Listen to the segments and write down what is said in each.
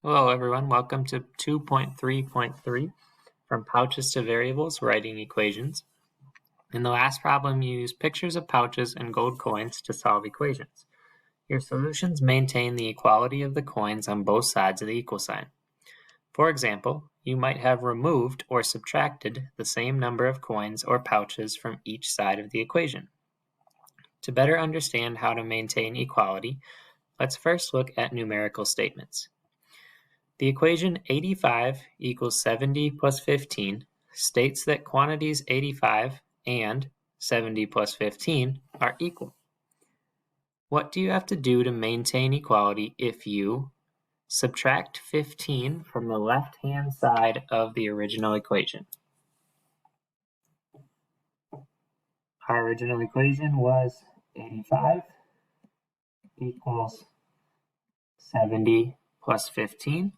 Hello everyone, welcome to 2.3.3 from pouches to variables, writing equations. In the last problem, you used pictures of pouches and gold coins to solve equations. Your solutions maintain the equality of the coins on both sides of the equal sign. For example, you might have removed or subtracted the same number of coins or pouches from each side of the equation. To better understand how to maintain equality, let's first look at numerical statements. The equation 85 equals 70 plus 15 states that quantities 85 and 70 plus 15 are equal. What do you have to do to maintain equality if you subtract 15 from the left-hand side of the original equation? Our original equation was 85 equals 70 plus 15.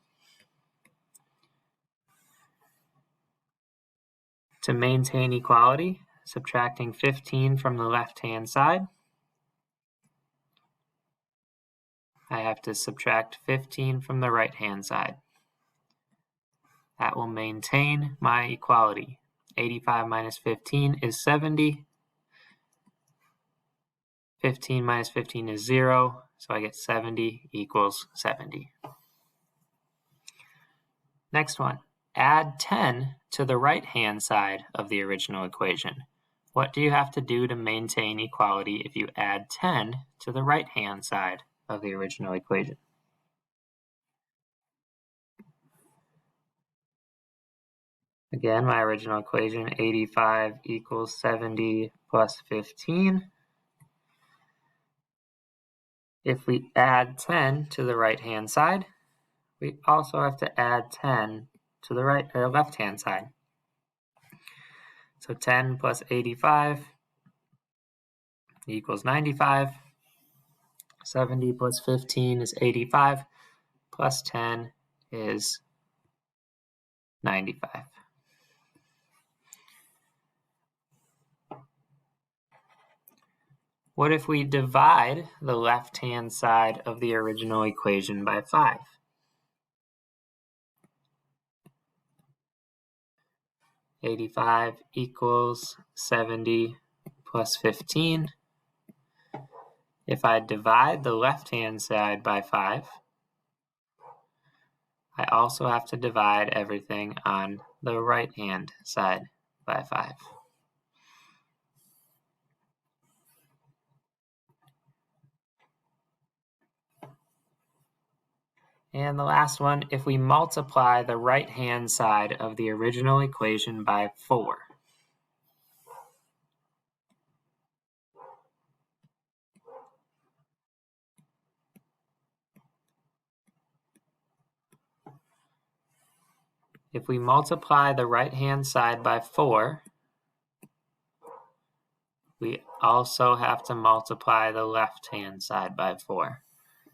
To maintain equality, subtracting 15 from the left-hand side, I have to subtract 15 from the right-hand side. That will maintain my equality. 85 minus 15 is 70. 15 minus 15 is 0, so I get 70 equals 70. Next one, add 10 to the right-hand side of the original equation. What do you have to do to maintain equality if you add 10 to the right-hand side of the original equation? Again, my original equation, 85 equals 70 plus 15. If we add 10 to the right-hand side, we also have to add 10 to the left-hand side. So 10 plus 85 equals 95. 70 plus 15 is 85, plus 10 is 95. What if we divide the left-hand side of the original equation by 5? $85 equals 70 plus 15. If I divide the left-hand side by 5, I also have to divide everything on the right-hand side by 5. And the last one, if we multiply the right-hand side of the original equation by 4. If we multiply the right-hand side by 4, we also have to multiply the left-hand side by 4.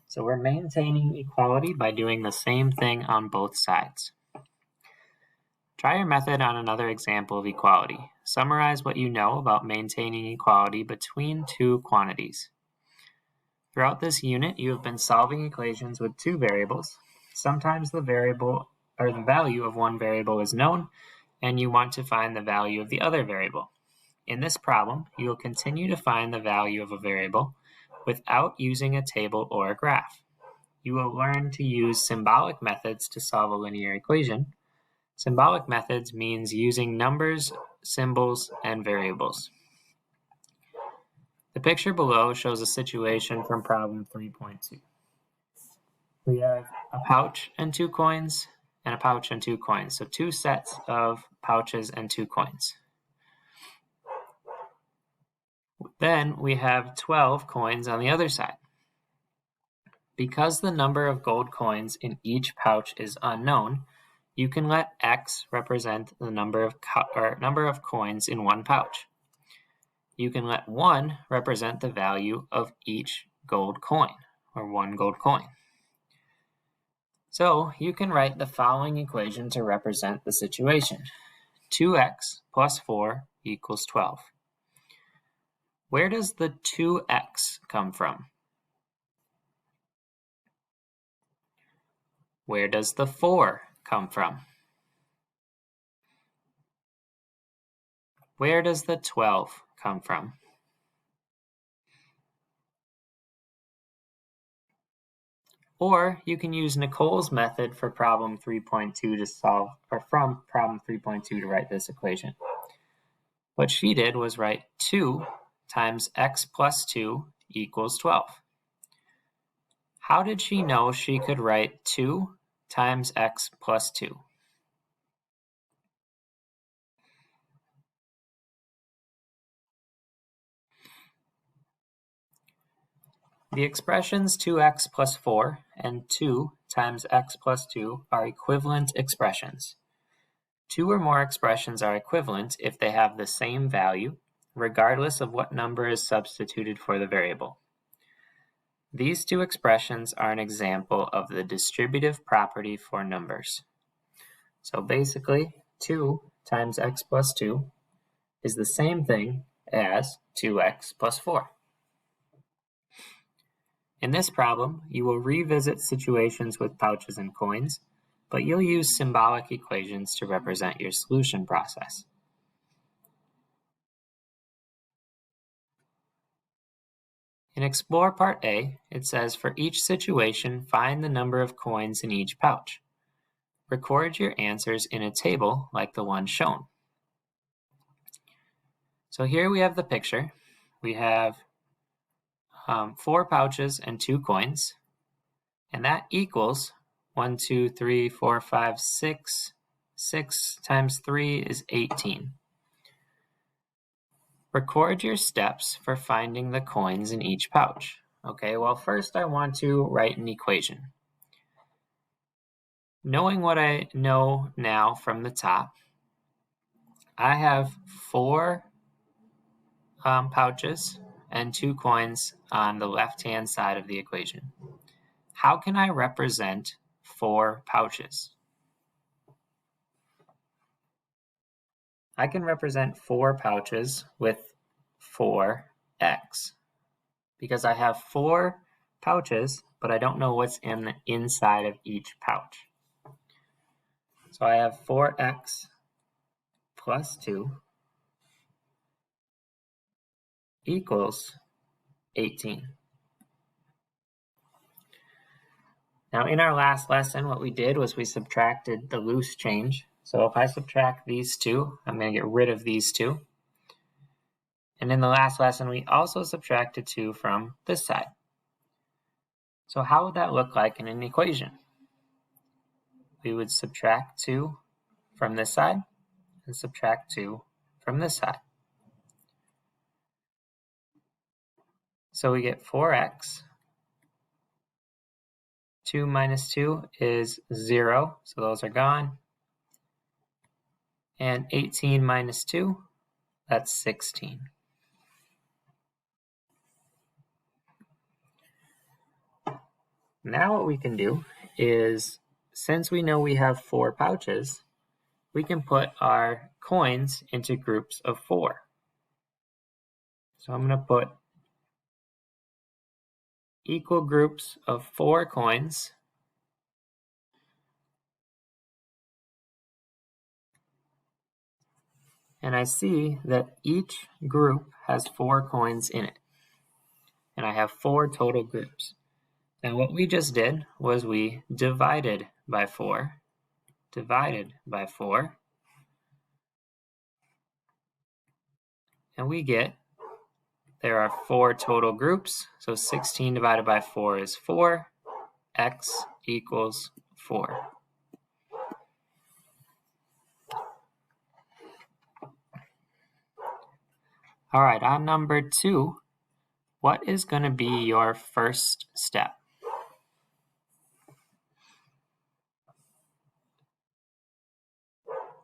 So we're maintaining equality by doing the same thing on both sides. Try your method on another example of equality. Summarize what you know about maintaining equality between two quantities. Throughout this unit, you have been solving equations with two variables. Sometimes the variable or the value of one variable is known, and you want to find the value of the other variable. In this problem, you will continue to find the value of a variable without using a table or a graph. You will learn to use symbolic methods to solve a linear equation. Symbolic methods means using numbers, symbols, and variables. The picture below shows a situation from problem 3.2. We have a pouch and 2 coins, and a pouch and 2 coins. So 2 sets of pouches and 2 coins. Then we have 12 coins on the other side. Because the number of gold coins in each pouch is unknown, you can let X represent the number of coins in one pouch. You can let 1 represent the value of each gold coin, or 1 gold coin. So you can write the following equation to represent the situation. 2x plus 4 equals 12. Where does the 2x come from? where does the 4 come from? Where does the 12 come from? Or you can use Nicole's method for problem 3.2 to solve, or from problem 3.2 to write this equation. What she did was write 2 times x plus 2 equals 12. How did she know she could write 2 times x plus 2? The expressions 2x plus 4 and 2 times x plus 2 are equivalent expressions. 2 or more expressions are equivalent if they have the same value, regardless of what number is substituted for the variable. These two expressions are an example of the distributive property for numbers. So basically, 2 times x plus 2 is the same thing as 2x plus 4. In this problem, you will revisit situations with pouches and coins, but you'll use symbolic equations to represent your solution process. In Explore Part A, it says for each situation, find the number of coins in each pouch. Record your answers in a table like the one shown. So here we have the picture. We have 4 pouches and 2 coins, and that equals 1, 2, 3, 4, 5, 6. 6 times 3 is 18. Record your steps for finding the coins in each pouch. Okay, well first I want to write an equation. Knowing what I know now from the top, I have 4 pouches and 2 coins on the left-hand side of the equation. How can I represent 4 pouches? I can represent 4 pouches with 4x because I have 4 pouches, but I don't know what's in the inside of each pouch. So I have 4x plus 2 equals 18. Now in our last lesson, what we did was we subtracted the loose change. So if I subtract these two, I'm going to get rid of these two. And in the last lesson, we also subtracted 2 from this side. So how would that look like in an equation? We would subtract 2 from this side and subtract 2 from this side. So we get 4x. 2 minus 2 is 0, so those are gone. And 18 minus 2, that's 16. Now what we can do is, since we know we have 4 pouches, we can put our coins into groups of 4. So I'm going to put equal groups of 4 coins. And I see that each group has 4 coins in it. And I have 4 total groups. And what we just did was we divided by 4, and we get, there are 4 total groups, so 16 divided by 4 is 4, x equals 4. All right, on number 2, what is going to be your first step?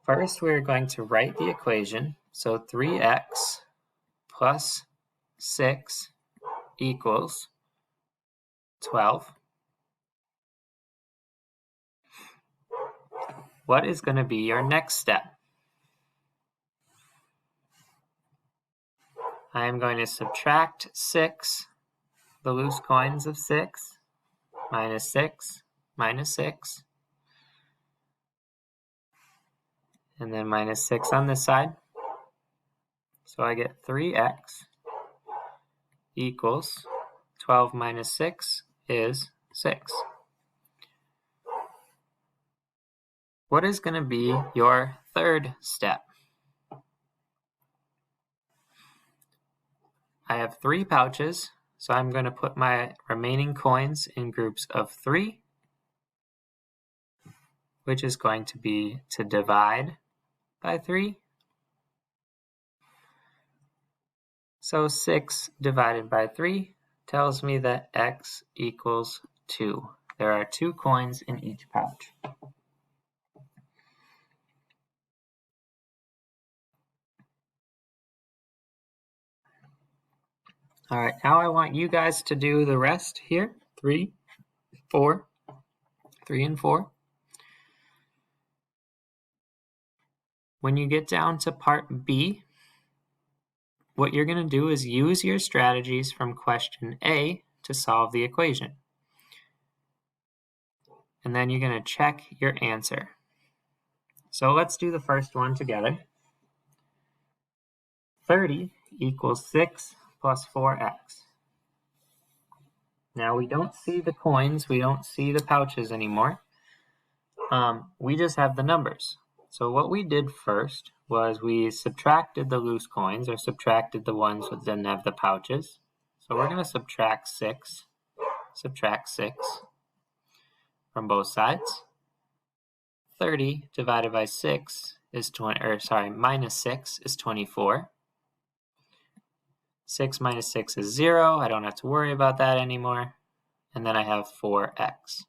First, we're going to write the equation. So 3x plus 6 equals 12. What is going to be your next step? I am going to subtract 6, the loose coins of 6, minus 6, minus 6. and then minus 6 on this side. So I get 3x equals 12 minus 6 is 6. What is going to be your third step? I have 3 pouches, so I'm going to put my remaining coins in groups of 3, which is going to be to divide by 3. So 6 divided by 3 tells me that x equals 2. There are 2 coins in each pouch. All right, now I want you guys to do the rest here. 3, 4, 3 and 4. When you get down to part B, what you're going to do is use your strategies from question A to solve the equation. And then you're going to check your answer. So let's do the first one together. 30 equals 6 plus 4x. Now we don't see the coins, we don't see the pouches anymore. We just have the numbers. So what we did first was we subtracted the loose coins, or subtracted the ones that didn't have the pouches. So we're going to subtract 6 from both sides. 30 divided by 6 is minus 6 is 24. 6 minus 6 is 0. I don't have to worry about that anymore. And then I have 4x.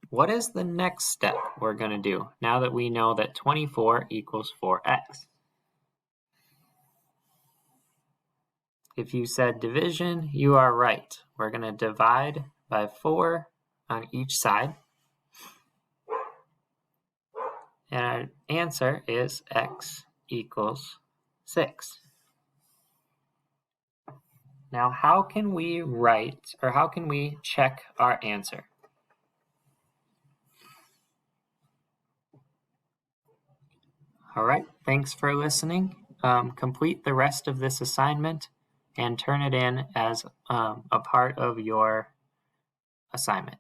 What is the next step we're going to do now that we know that 24 equals 4x? If you said division, you are right. We're going to divide by 4 on each side. And our answer is x equals 6. Now, how can we check our answer? All right, thanks for listening. Complete the rest of this assignment and turn it in as a part of your assignment.